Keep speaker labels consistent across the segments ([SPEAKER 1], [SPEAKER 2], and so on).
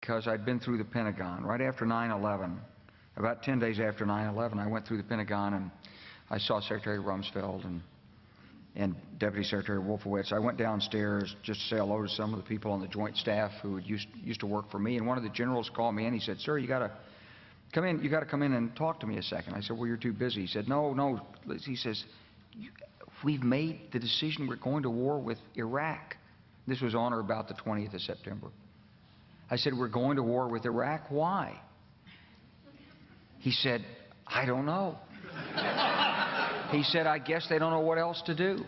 [SPEAKER 1] because I'd been through the Pentagon right after 9/11. About 10 days after 9/11, I went through the Pentagon and I saw Secretary Rumsfeld and Deputy Secretary Wolfowitz. I went downstairs just to say hello to some of the people on the Joint Staff who had used to work for me, and one of the generals called me in. He said, "Sir, you got to come in. You got to come in and talk to me a second." I said, "Well, you're too busy." He said, "No." He says, "We've made the decision. We're going to war with Iraq." This was on or about the 20th of September. I said, "We're going to war with Iraq. Why?" He said, "I don't know." He said, "I guess they don't know what else to do."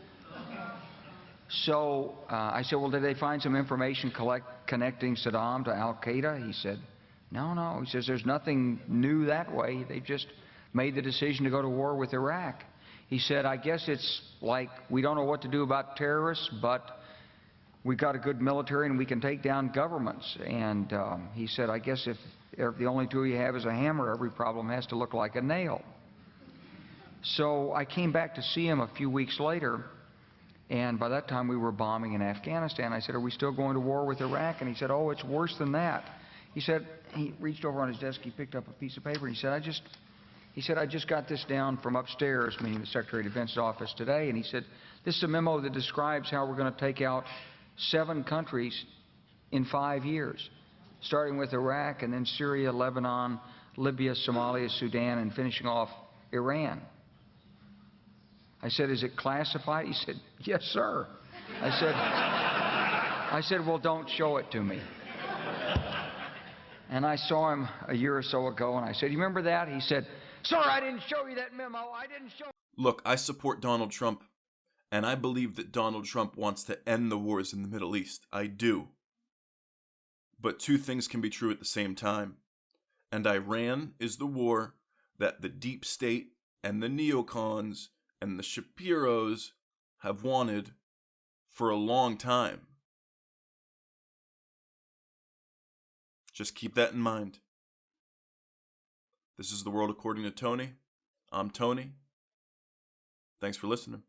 [SPEAKER 1] So I said, "Well, did they find some information connecting Saddam to Al-Qaeda?" He said, No. He says, "There's nothing new that way. They just made the decision to go to war with Iraq." He said, "I guess it's like we don't know what to do about terrorists, but we've got a good military and we can take down governments." And he said, "I guess if the only tool you have is a hammer, every problem has to look like a nail." So I came back to see him a few weeks later, and by that time we were bombing in Afghanistan. I said, "Are we still going to war with Iraq?" And he said, "Oh, it's worse than that." He said, he reached over on his desk, he picked up a piece of paper, and he said, I just got this down from upstairs," meaning the Secretary of Defense's office today, and he said, "This is a memo that describes how we're going to take out 7 countries in 5 years, starting with Iraq and then Syria, Lebanon, Libya, Somalia, Sudan, and finishing off Iran." I said, "Is it classified?" He said, "Yes, sir." I said, "Well, don't show it to me." And I saw him a year or so ago, and I said, "You remember that?" He said, "Sir, I didn't show you that memo. I didn't show."
[SPEAKER 2] Look, I support Donald Trump, and I believe that Donald Trump wants to end the wars in the Middle East. I do. But 2 things can be true at the same time. And Iran is the war that the deep state and the neocons and the Shapiros have wanted for a long time. Just keep that in mind. This is The World According to Tony. I'm Tony. Thanks for listening.